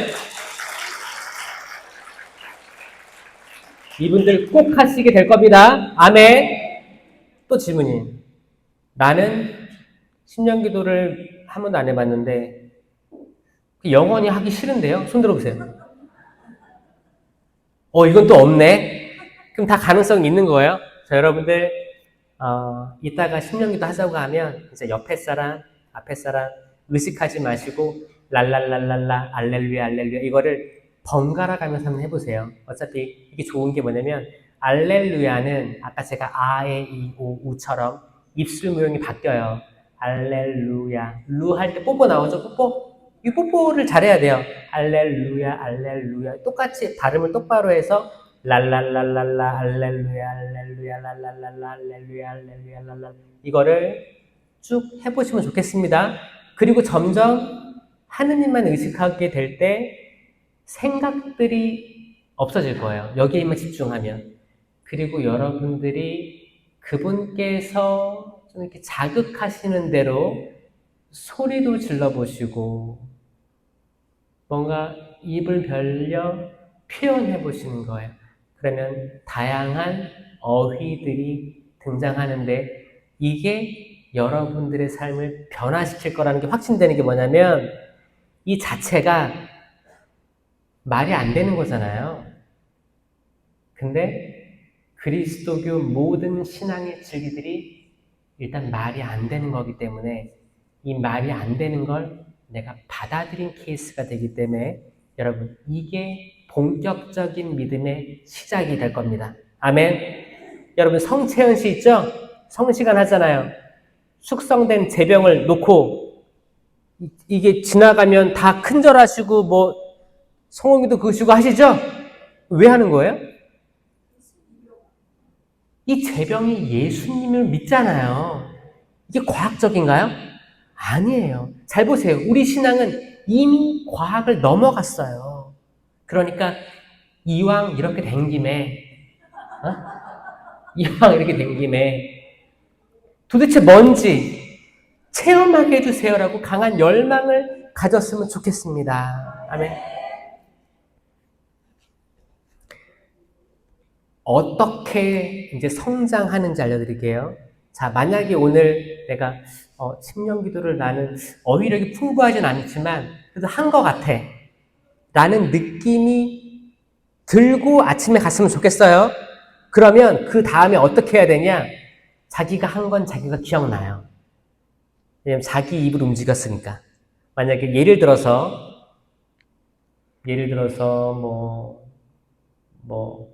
이분들 꼭 하시게 될 겁니다. 아멘. 또 질문이. 나는 심령기도를 한 번도 안 해봤는데 영원히 하기 싫은데요. 손 들어보세요. 이건 또 없네. 그럼 다 가능성이 있는 거예요. 자, 여러분들 이따가 심령기도 하자고 하면 이제 옆에 사람, 앞에 사람 의식하지 마시고 랄랄랄랄라 알렐루야 알렐루야 이거를 번갈아 가면서 한번 해보세요. 어차피 이게 좋은 게 뭐냐면 알렐루야는 아까 제가 아에 이 오 우처럼 입술 모양이 바뀌어요. 알렐루야 루 할 때 뽀뽀 나오죠. 이 뽀뽀를 잘해야 돼요. 알렐루야 알렐루야 똑같이 발음을 똑바로 해서 랄랄랄랄라 알렐루야 알렐루야 랄랄랄라 알렐루야 알렐루야 랄랄 이거를 쭉 해보시면 좋겠습니다. 그리고 점점 하느님만 의식하게 될 때 생각들이 없어질 거예요. 여기에만 집중하면. 그리고 여러분들이 그분께서 좀 이렇게 자극하시는 대로 소리도 질러보시고 뭔가 입을 벌려 표현해 보시는 거예요. 그러면 다양한 어휘들이 등장하는데 이게 여러분들의 삶을 변화시킬 거라는 게 확신되는 게 뭐냐면 이 자체가 말이 안 되는 거잖아요. 근데 그리스도교 모든 신앙의 진리들이 일단 말이 안 되는 거기 때문에 이 말이 안 되는 걸 내가 받아들인 케이스가 되기 때문에 여러분 이게 본격적인 믿음의 시작이 될 겁니다. 아멘. 여러분 성채연 씨 있죠? 성시간 하잖아요. 숙성된 제병을 놓고 이게 지나가면 다 큰절하시고 뭐 성호기도 그으시고 하시죠? 왜 하는 거예요? 이 제병이 예수님을 믿잖아요. 이게 과학적인가요? 아니에요. 잘 보세요. 우리 신앙은 이미 과학을 넘어갔어요. 그러니까 이왕 이렇게 된 김에 이왕 이렇게 된 김에 도대체 뭔지 체험하게 해주세요라고 강한 열망을 가졌으면 좋겠습니다. 아멘. 어떻게 이제 성장하는지 알려드릴게요. 자, 만약에 오늘 내가 침령 기도를 나는 어휘력이 풍부하진 않지만 그래도 한 것 같아 라는 느낌이 들고 아침에 갔으면 좋겠어요. 그러면 그 다음에 어떻게 해야 되냐? 자기가 한 건 자기가 기억나요. 왜냐면 자기 입으로 움직였으니까. 만약에 예를 들어서 뭐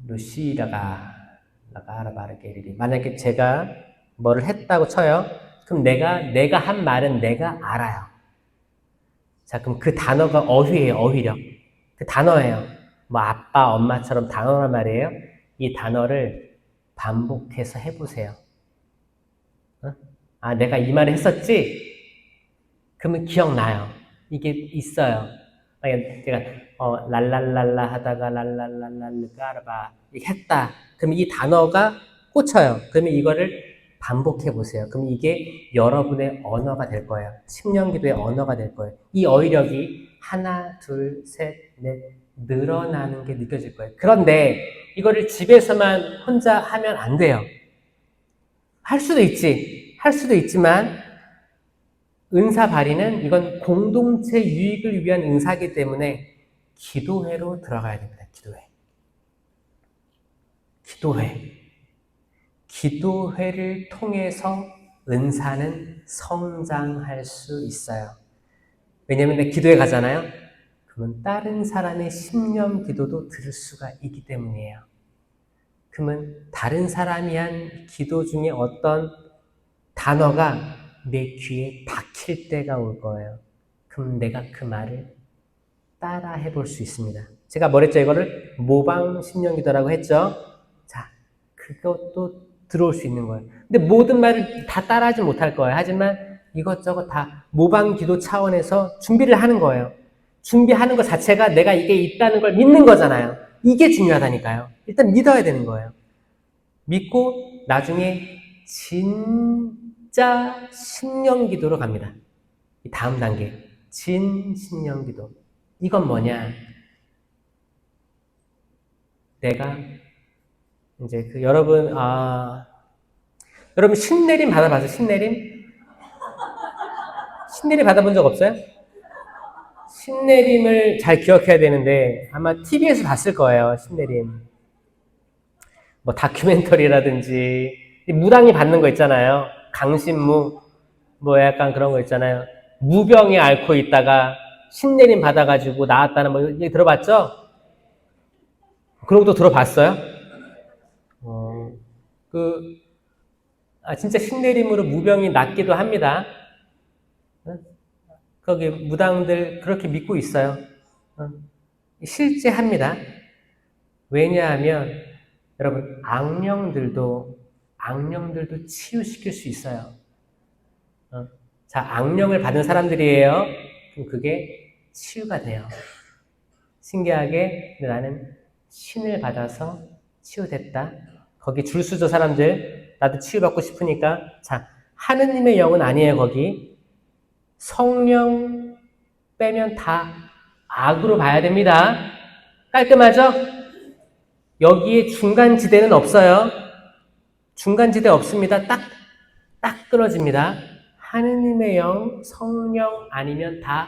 루시다가 라가라바르게리리 만약에 제가 뭐를 했다고 쳐요. 그럼 내가 한 말은 내가 알아요. 자, 그럼 그 단어가 어휘예요. 어휘력. 그 단어예요. 뭐 아빠, 엄마처럼 단어란 말이에요. 이 단어를 반복해서 해보세요. 어? 아, 내가 이 말을 했었지? 그러면 기억나요. 이게 있어요. 제가 랄랄랄라 하다가 랄랄랄랄르까르바 이렇게 했다. 그러면 이 단어가 꽂혀요. 그러면 이거를 반복해 보세요. 그럼 이게 여러분의 언어가 될 거예요. 침령기도의 언어가 될 거예요. 이 어휘력이 하나, 둘, 셋, 넷 늘어나는 게 느껴질 거예요. 그런데 이거를 집에서만 혼자 하면 안 돼요. 할 수도 있지만 은사 발휘는 이건 공동체 유익을 위한 은사이기 때문에 기도회로 들어가야 됩니다. 기도회를 통해서 은사는 성장할 수 있어요. 왜냐하면 내가 기도회 가잖아요. 그러면 다른 사람의 심령 기도도 들을 수가 있기 때문이에요. 그러면 다른 사람이 한 기도 중에 어떤 단어가 내 귀에 박힐 때가 올 거예요. 그럼 내가 그 말을 따라 해볼 수 있습니다. 제가 뭐랬죠? 이거를 모방 심령기도라고 했죠? 자, 그것도 들어올 수 있는 거예요. 근데 모든 말을 다 따라하지 못할 거예요. 하지만 이것저것 다 모방 기도 차원에서 준비를 하는 거예요. 준비하는 것 자체가 내가 이게 있다는 걸 믿는 거잖아요. 이게 중요하다니까요. 일단 믿어야 되는 거예요. 믿고 나중에 진짜 심령기도로 갑니다. 이 다음 단계 진심령기도. 이건 뭐냐? 내가 이제 여러분 신내림 받아봤어요? 신내림 받아본 적 없어요? 신내림을 잘 기억해야 되는데 아마 TV에서 봤을 거예요. 신내림 뭐 다큐멘터리라든지 무당이 받는 거 있잖아요. 강신무 뭐 약간 그런 거 있잖아요. 무병에 앓고 있다가 신내림 받아가지고 나았다는 뭐 얘기 들어봤죠? 그런 것도 들어봤어요? 진짜 신내림으로 무병이 낫기도 합니다. 거기 무당들 그렇게 믿고 있어요. 실제 합니다. 왜냐하면 여러분 악령들도 치유시킬 수 있어요. 자, 악령을 받은 사람들이에요. 그럼 그게 치유가 돼요. 신기하게 나는 신을 받아서 치유됐다. 거기 줄 서죠 사람들. 나도 치유받고 싶으니까. 자, 하느님의 영은 아니에요 거기. 성령 빼면 다 악으로 봐야 됩니다. 깔끔하죠? 여기에 중간지대는 없어요. 중간지대 없습니다. 딱 끊어집니다. 하느님의 영, 성령 아니면 다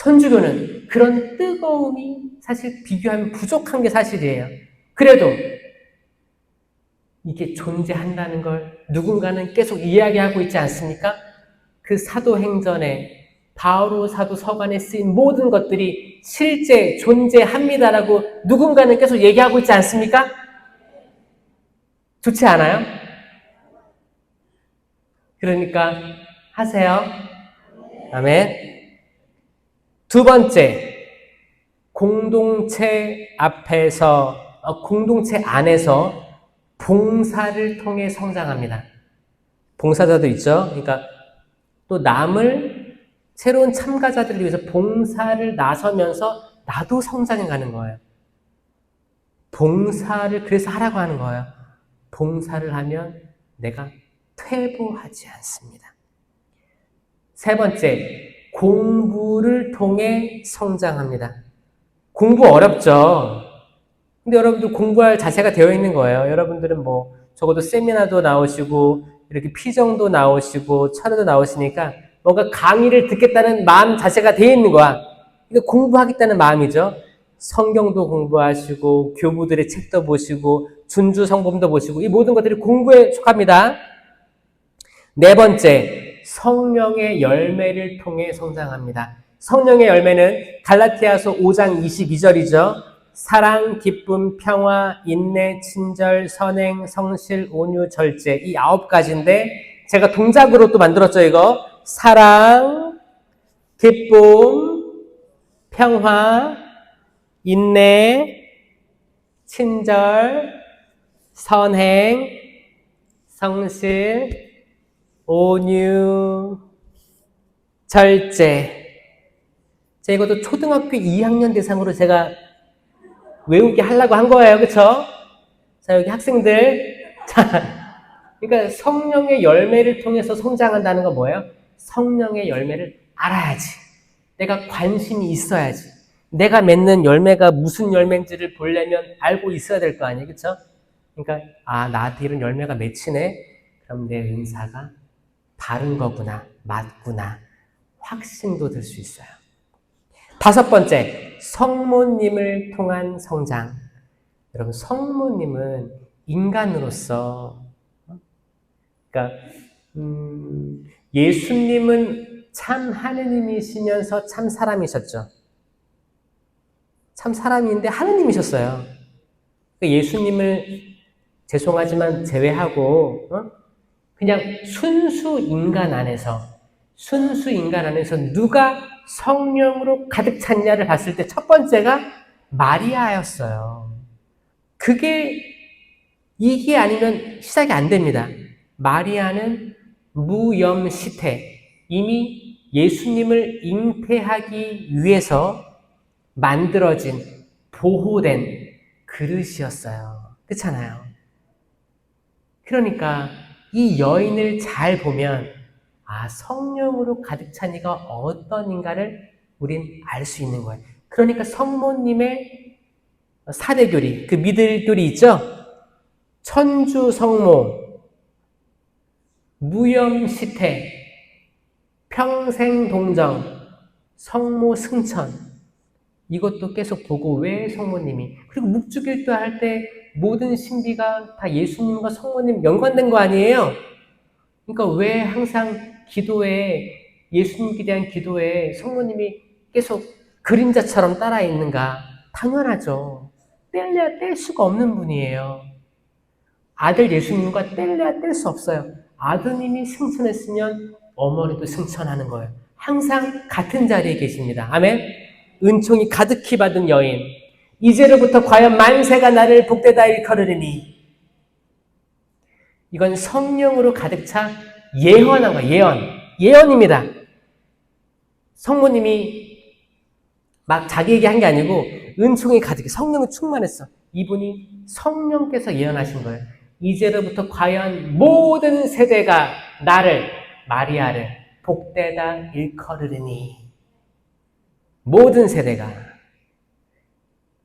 천주교는 그런 뜨거움이 사실 비교하면 부족한 게 사실이에요. 그래도 이게 존재한다는 걸 누군가는 계속 이야기하고 있지 않습니까? 그 사도행전에 바오로 사도 서간에 쓰인 모든 것들이 실제 존재합니다라고 누군가는 계속 얘기하고 있지 않습니까? 좋지 않아요? 그러니까 하세요. 아멘. 두 번째, 공동체 안에서 봉사를 통해 성장합니다. 봉사자도 있죠. 그러니까 또 남을 새로운 참가자들을 위해서 봉사를 나서면서 나도 성장해 가는 거예요. 봉사를 그래서 하라고 하는 거예요. 봉사를 하면 내가 퇴보하지 않습니다. 세 번째, 공부를 통해 성장합니다. 공부 어렵죠. 근데 여러분들 공부할 자세가 되어 있는 거예요. 여러분들은 뭐 적어도 세미나도 나오시고 이렇게 피정도 나오시고 철회도 나오시니까 뭔가 강의를 듣겠다는 마음 자세가 되어 있는 거야. 이거 공부하겠다는 마음이죠. 성경도 공부하시고 교부들의 책도 보시고 준주 성범도 보시고 이 모든 것들이 공부에 속합니다. 네 번째, 성령의 열매를 통해 성장합니다. 성령의 열매는 갈라티아서 5장 22절이죠. 사랑, 기쁨, 평화, 인내, 친절, 선행, 성실, 온유, 절제 이 9가지인데 제가 동작으로 또 만들었죠. 이거 사랑, 기쁨, 평화, 인내, 친절, 선행, 성실, 온유, 절제. 자, 이것도 초등학교 2학년 대상으로 제가 외우게 하려고 한 거예요. 그쵸? 자, 여기 학생들. 자, 그러니까 성령의 열매를 통해서 성장한다는 건 뭐예요? 성령의 열매를 알아야지. 내가 관심이 있어야지. 내가 맺는 열매가 무슨 열매인지를 보려면 알고 있어야 될 거 아니에요. 그쵸? 그러니까, 나한테 이런 열매가 맺히네? 그럼 내 은사가 바른 거구나, 맞구나, 확신도 들 수 있어요. 다섯 번째, 성모님을 통한 성장. 여러분, 성모님은 인간으로서, 그러니까 예수님은 참 하느님이시면서 참 사람이셨죠. 참 사람인데 하느님이셨어요. 예수님을 죄송하지만 제외하고 그냥 순수 인간 안에서 누가 성령으로 가득 찼냐를 봤을 때 첫 번째가 마리아였어요. 이게 아니면 시작이 안 됩니다. 마리아는 무염시태, 이미 예수님을 잉태하기 위해서 만들어진, 보호된 그릇이었어요. 그렇잖아요. 그러니까 이 여인을 잘 보면 성령으로 가득 찬 이가 어떤 인가를 우린 알 수 있는 거예요. 그러니까 성모님의 사대교리, 그 미들교리 있죠? 천주 성모, 무염시태, 평생 동정, 성모 승천 이것도 계속 보고 왜 성모님이 그리고 묵주길도 할 때 모든 신비가 다 예수님과 성모님 연관된 거 아니에요? 그러니까 왜 항상 기도에 예수님께 대한 기도에 성모님이 계속 그림자처럼 따라 있는가? 당연하죠. 뗄래야 뗄 수가 없는 분이에요. 아들 예수님과 뗄래야 뗄 수 없어요. 아드님이 승천했으면 어머니도 승천하는 거예요. 항상 같은 자리에 계십니다. 아멘. 은총이 가득히 받은 여인. 이제로부터 과연 만세가 나를 복되다 일컬으리니. 이건 성령으로 가득 차 예언한 거예요. 예언입니다. 성모님이 막 자기 얘기한 게 아니고 은총이 가득해. 성령이 충만했어. 이분이 성령께서 예언하신 거예요. 이제로부터 과연 모든 세대가 나를, 마리아를 복되다 일컬으리니. 모든 세대가.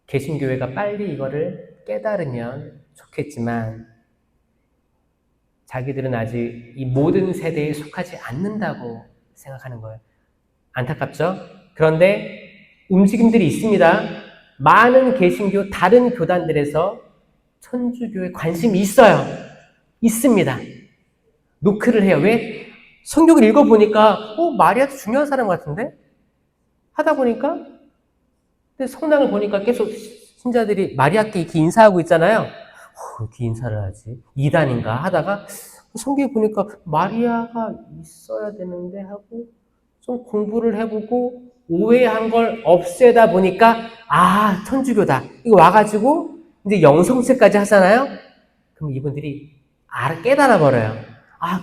개신교회가 빨리 이거를 깨달으면 좋겠지만 자기들은 아직 이 모든 세대에 속하지 않는다고 생각하는 거예요. 안타깝죠? 그런데 움직임들이 있습니다. 많은 개신교 다른 교단들에서 천주교에 관심이 있어요. 있습니다. 노크를 해요. 왜? 성경을 읽어보니까 마리아도 중요한 사람 같은데? 하다 보니까 근데 성당을 보니까 계속 신자들이 마리아께 이렇게 인사하고 있잖아요. 이렇게 인사를 하지? 이단인가 하다가 성경에 보니까 마리아가 있어야 되는데 하고 좀 공부를 해보고 오해한 걸 없애다 보니까 천주교다. 이거 와가지고 이제 영성체까지 하잖아요. 그럼 이분들이 깨달아 버려요.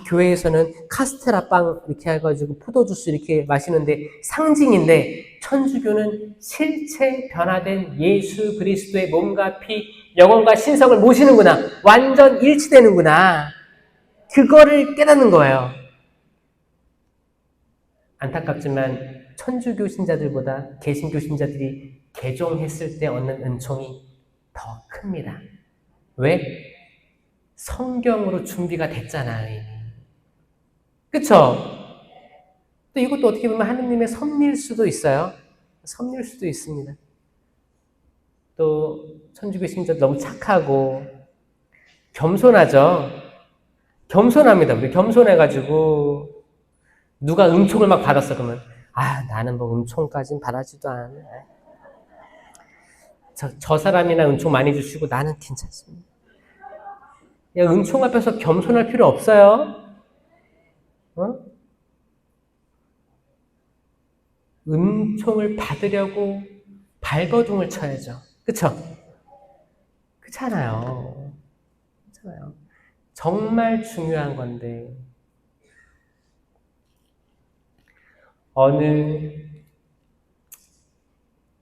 교회에서는 카스테라 빵 이렇게 해가지고 포도주스 이렇게 마시는데 상징인데 천주교는 실체 변화된 예수 그리스도의 몸과 피, 영혼과 신성을 모시는구나. 완전 일치되는구나. 그거를 깨닫는 거예요. 안타깝지만 천주교 신자들보다 개신교 신자들이 개종했을 때 얻는 은총이 더 큽니다. 왜? 성경으로 준비가 됐잖아요. 그쵸? 또 이것도 어떻게 보면 하느님의 섭리일 수도 있어요. 섭리일 수도 있습니다. 또 천주교 신자들 너무 착하고 겸손하죠. 겸손합니다. 우리 겸손해가지고 누가 은총을 막 받았어 그러면 나는 뭐 은총까진 바라지도 않아. 저 사람이나 은총 많이 주시고 나는 괜찮습니다. 은총 앞에서 겸손할 필요 없어요. 은총을 받으려고 발버둥을 쳐야죠. 그쵸? 그렇잖아요. 정말 중요한 건데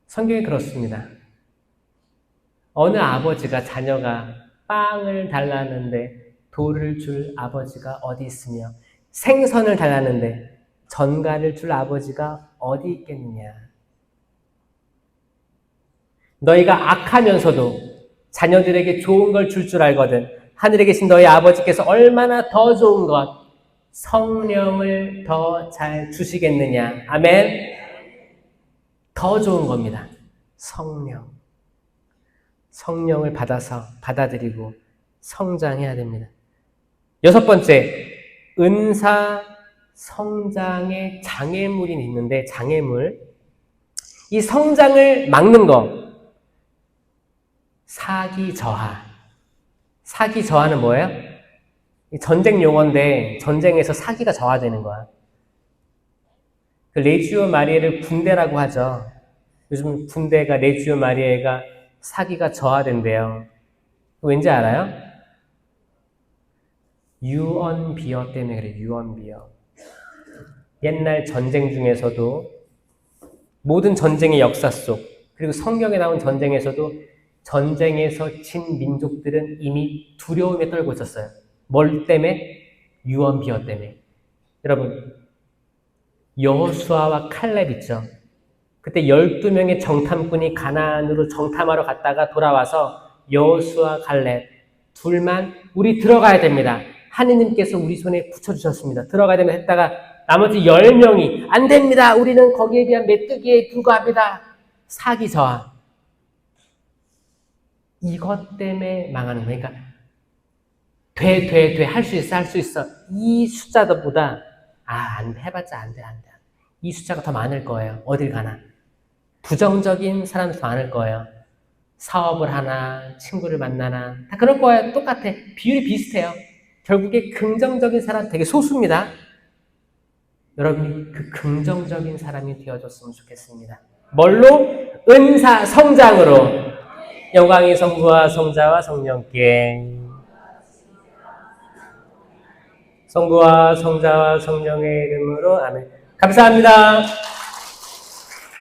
성경에 그렇습니다. 어느 아버지가 자녀가 빵을 달라는데 돌을 줄 아버지가 어디 있으며 생선을 달라는데 전갈을 줄 아버지가 어디 있겠느냐. 너희가 악하면서도 자녀들에게 좋은 걸 줄 줄 알거든 하늘에 계신 너희 아버지께서 얼마나 더 좋은 것 성령을 더 잘 주시겠느냐. 아멘. 더 좋은 겁니다. 성령을 받아들이고 성장해야 됩니다. 6번째, 은사 성장의 장애물이 있는데 이 성장을 막는 거 사기 저하는 뭐예요? 전쟁 용어인데 전쟁에서 사기가 저하되는 거야. 레지오 마리아를 군대라고 하죠. 요즘 군대가 레지오 마리아가 사기가 저하된대요. 왠지 알아요? 유언비어 때문에 그래요. 유언비어. 옛날 전쟁 중에서도 모든 전쟁의 역사 속 그리고 성경에 나온 전쟁에서도 전쟁에서 진 민족들은 이미 두려움에 떨고 있었어요. 뭘 때문에? 유언비어 때문에. 여러분 여호수아와 칼렙 있죠. 그때 12명의 정탐꾼이 가나안으로 정탐하러 갔다가 돌아와서 여호수아 칼렙 둘만 우리 들어가야 됩니다. 하느님께서 우리 손에 붙여주셨습니다. 들어가야 됩니다 했다가 나머지 10명이 안 됩니다. 우리는 거기에 대한 메뚜기에 불과합니다. 사기 저하. 이것 때문에 망하는 거예요. 그러니까 할 수 있어. 이 숫자보다 해봤자 안 돼. 이 숫자가 더 많을 거예요. 어딜 가나. 부정적인 사람도 많을 거예요. 사업을 하나, 친구를 만나나 다 그럴 거예요. 똑같아. 비율이 비슷해요. 결국에 긍정적인 사람 되게 소수입니다. 여러분이 그 긍정적인 사람이 되어줬으면 좋겠습니다. 뭘로? 은사 성장으로. 영광이 성부와 성자와 성령께. 성부와 성자와 성령의 이름으로 아멘. 감사합니다.